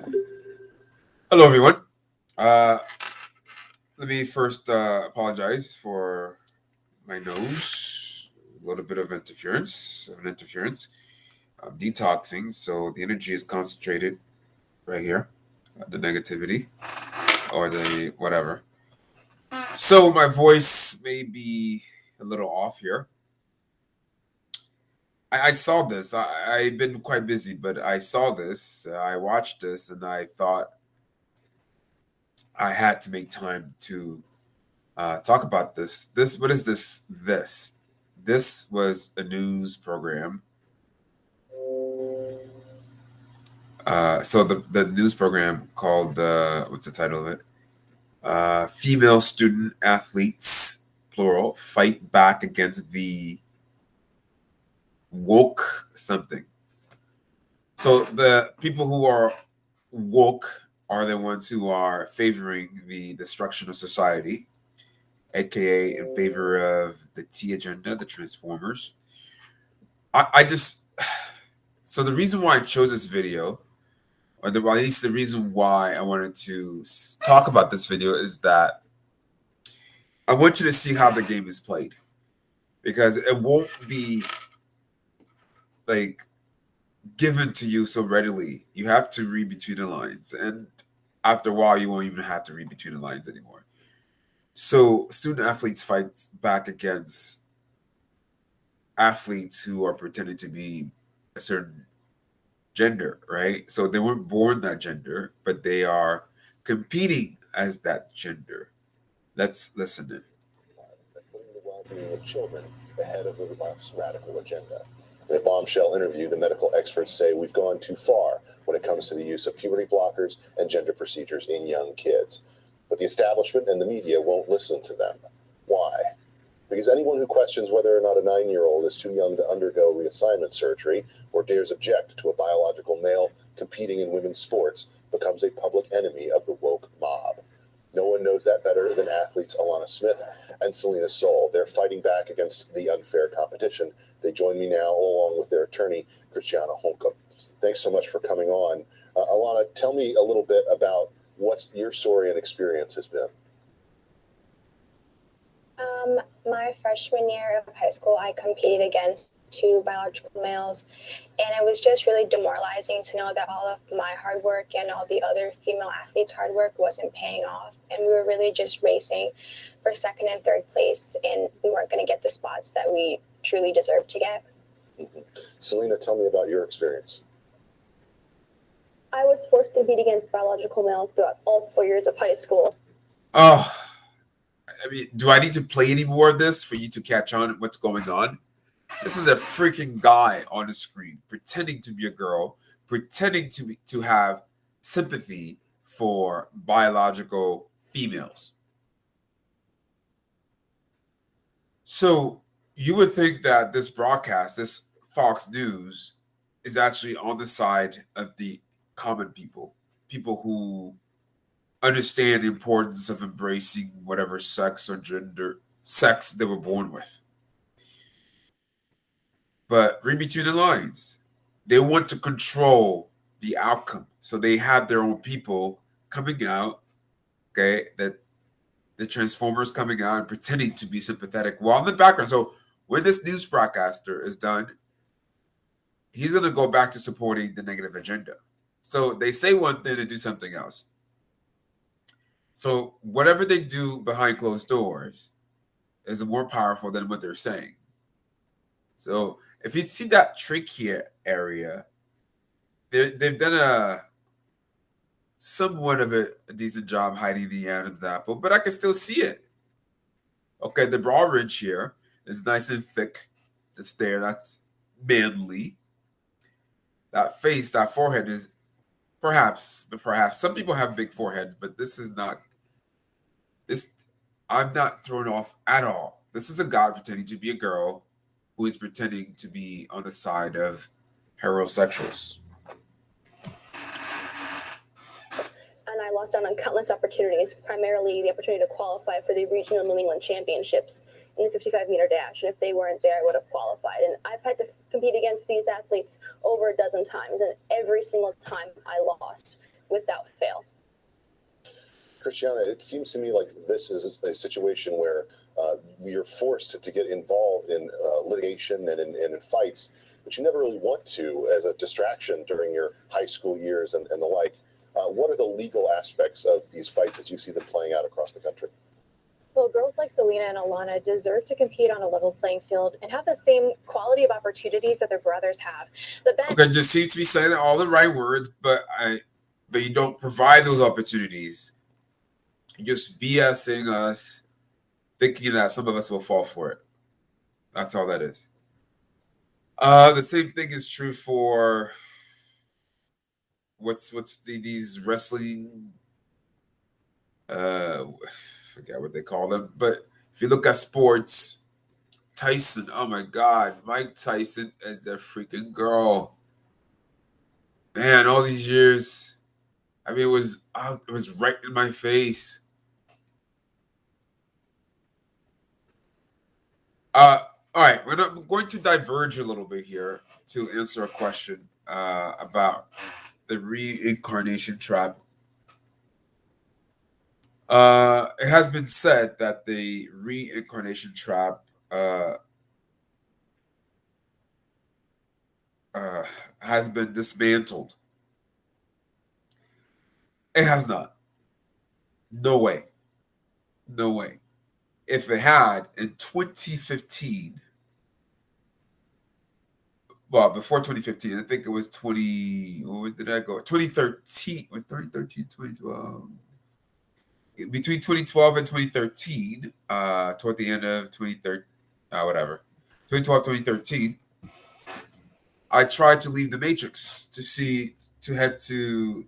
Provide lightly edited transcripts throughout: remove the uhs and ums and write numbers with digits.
Hello, everyone. Uh, Let me first apologize for my nose. A little bit of interference. I'm detoxing, so the energy is concentrated right here, the negativity or the whatever. So my voice may be a little off here. I saw this. I've been quite busy, but I saw this. I watched this, and I thought I had to make time to talk about this. What is this? This was a news program. So the news program called what's the title of it? Female student athletes, plural, fight back against the woke something. So the people who are woke are the ones who are favoring the destruction of society, aka in favor of the T agenda, the Transformers. I just so the reason why I chose this video, or at least the reason why I wanted to talk about this video, is that I want you to see how the game is played, because it won't be like given to you so readily. You have to read between the lines, and after a while, you won't even have to read between the lines anymore. So, student athletes fight back against athletes who are pretending to be a certain gender, right? So they weren't born that gender, but they are competing as that gender. Let's listen in. Putting the well-being of children ahead of the left's radical agenda. In a bombshell interview, the medical experts say we've gone too far when it comes to the use of puberty blockers and gender procedures in young kids. But the establishment and the media won't listen to them. Why? Because anyone who questions whether or not a 9-year-old is too young to undergo reassignment surgery or dares object to a biological male competing in women's sports becomes a public enemy of the woke mob. No one knows that better than athletes Alana Smith and Selena Sol. They're fighting back against the unfair competition. They join me now along with their attorney, Christiana Holcomb. Thanks so much for coming on. Alana, tell me a little bit about what your story and experience has been. My freshman year of high school, I competed against two biological males, and it was just really demoralizing to know that all of my hard work and all the other female athletes' hard work wasn't paying off. And we were really just racing for second and third place, and we weren't going to get the spots that we truly deserved to get. Mm-hmm. Selena, tell me about your experience. I was forced to compete against biological males throughout all 4 years of high school. Oh, I mean, do I need to play any more of this for you to catch on what's going on? This is a freaking guy on the screen pretending to be a girl, pretending to have sympathy for biological females. So you would think that this broadcast, this Fox News, is actually on the side of the common people, people who understand the importance of embracing whatever sex or sex they were born with. But read between the lines. They want to control the outcome. So they have their own people coming out, okay, that the Transformers coming out and pretending to be sympathetic while in the background. So when this news broadcaster is done, he's going to go back to supporting the negative agenda. So they say one thing and do something else. So whatever they do behind closed doors is more powerful than what they're saying. So if you see that trick here area, they've done a somewhat of a decent job hiding the Adam's apple, but I can still see it. Okay, the brow ridge here is nice and thick. It's there. That's manly. That face, that forehead is perhaps some people have big foreheads, but this is not. This I'm not thrown off at all. This is a guy pretending to be a girl who is pretending to be on the side of heterosexuals. And I lost out on countless opportunities, primarily the opportunity to qualify for the regional New England championships in the 55-meter dash. And if they weren't there, I would have qualified. And I've had to compete against these athletes over a dozen times, and every single time I lost, with Christiana, it seems to me like this is a situation where you're forced to get involved in litigation and in fights, but you never really want to as a distraction during your high school years and the like. What are the legal aspects of these fights as you see them playing out across the country? Well, girls like Selena and Alana deserve to compete on a level playing field and have the same quality of opportunities that their brothers have. Okay, just seems to be saying all the right words, but you don't provide those opportunities. You're just BSing us, thinking that some of us will fall for it. That's all that is. The same thing is true for these wrestling. Forget what they call them, but if you look at sports, Tyson. Oh my God, Mike Tyson is a freaking girl. Man, all these years. I mean, it was right in my face. All right, we're going to diverge a little bit here to answer a question about the reincarnation trap. It has been said that the reincarnation trap has been dismantled. It has not. No way. No way. If it had in 2015, well, before 2015, I think it was 2013. Was 2013, 2012? Between 2012 and 2013, toward the end of 2013, whatever, 2012, 2013, I tried to leave the Matrix to head to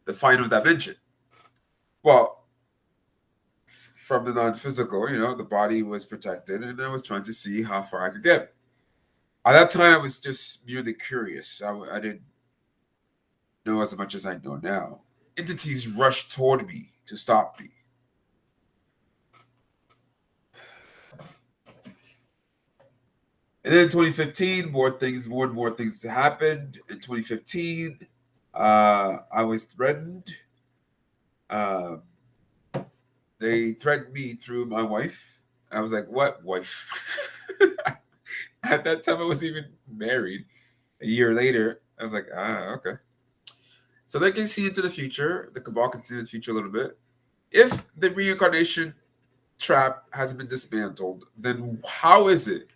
the final dimension. Well, from the non-physical, the body was protected, and I was trying to see how far I could get. At that time, I was just merely curious. I didn't know as much as I know now. Entities rushed toward me to stop me. And then in 2015, more and more things happened. In 2015, I was threatened. They threatened me through my wife. I was like, what wife? At that time, I wasn't even married. A year later, I was like, okay. So they can see into the future. The cabal can see into the future a little bit. If the reincarnation trap has been dismantled, then how is it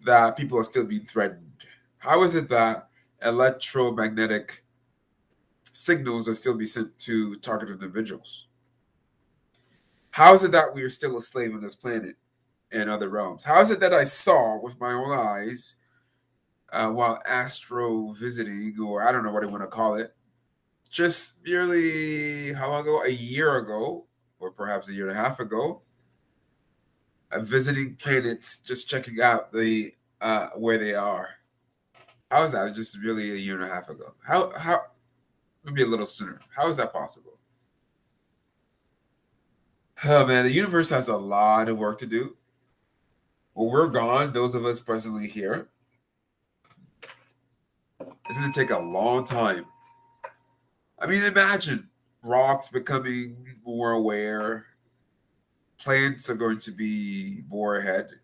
that people are still being threatened? How is it that electromagnetic signals are still being sent to targeted individuals? How is it that we are still a slave on this planet and other realms? How is it that I saw with my own eyes while astro visiting, or I don't know what I want to call it, just merely how long ago? A year ago, or perhaps a year and a half ago, visiting planets, just checking out the where they are. How is that? Just really a year and a half ago. How maybe a little sooner. How is that possible? Oh man, the universe has a lot of work to do. When we're gone, those of us presently here, it's going to take a long time. I mean, imagine rocks becoming more aware. Plants are going to be more ahead.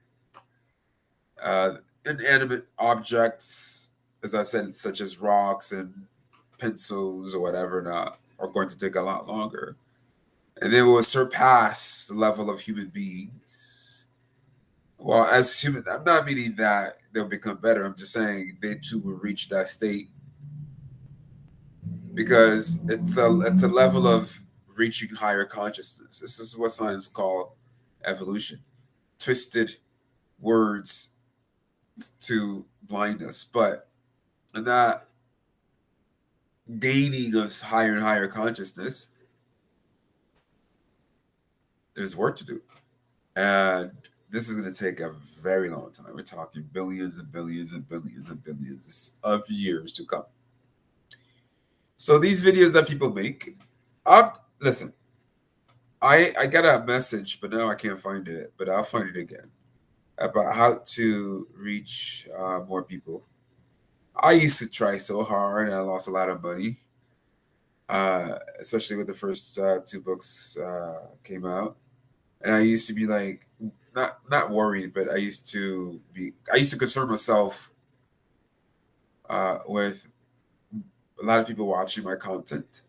Inanimate objects, as I said, such as rocks and pencils or whatever, not are going to take a lot longer. And they will surpass the level of human beings. Well, as human, I'm not meaning that they'll become better. I'm just saying they too will reach that state, because it's a level of reaching higher consciousness. This is what science call evolution. Twisted words to blind us, but that gaining of higher and higher consciousness, there's work to do. And this is going to take a very long time. We're talking billions and billions and billions and billions of years to come. So these videos that people make, listen, I got a message, but now I can't find it, but I'll find it again, about how to reach more people. I used to try so hard and I lost a lot of money. especially with the first two books came out. And I used to be like not worried, but I used to concern myself with a lot of people watching my content.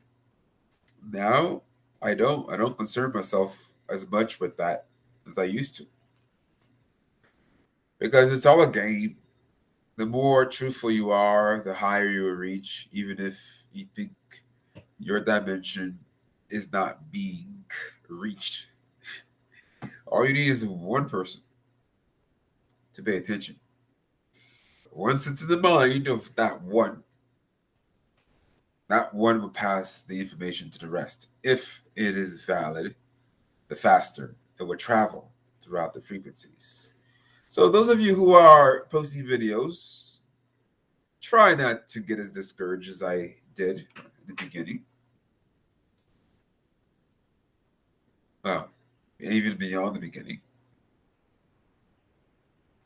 Now I don't concern myself as much with that as I used to, because it's all a game. The more truthful you are, the higher you will reach, even if you think your dimension is not being reached. All you need is one person to pay attention. Once into the mind of that one will pass the information to the rest. If it is valid, the faster it will travel throughout the frequencies. So those of you who are posting videos, try not to get as discouraged as I did in the beginning. Well, even beyond the beginning.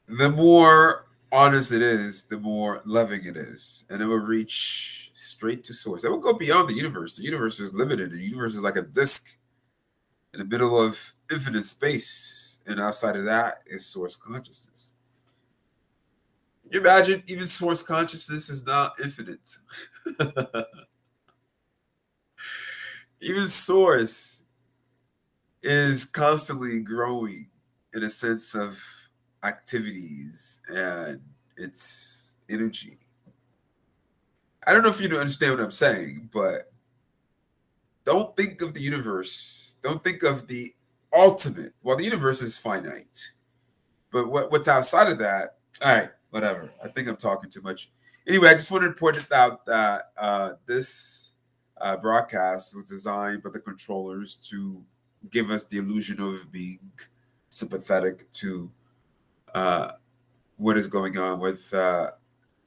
The more honest it is, the more loving it is. And it will reach straight to source. It will go beyond the universe. The universe is limited. The universe is like a disk in the middle of infinite space. And outside of that is source consciousness. Can you imagine? Even source consciousness is not infinite. Even source is constantly growing in a sense of activities and its energy. I don't know if you understand what I'm saying, but don't think of the universe. Don't think of the ultimate. Well, the universe is finite, but what's outside of that? All right, whatever. I think I'm talking too much. Anyway, I just wanted to point it out that this broadcast was designed by the controllers to give us the illusion of being sympathetic to what is going on with the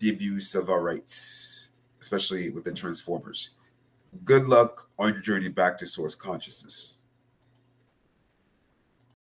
abuse of our rights, especially with the Transformers. Good luck on your journey back to source consciousness.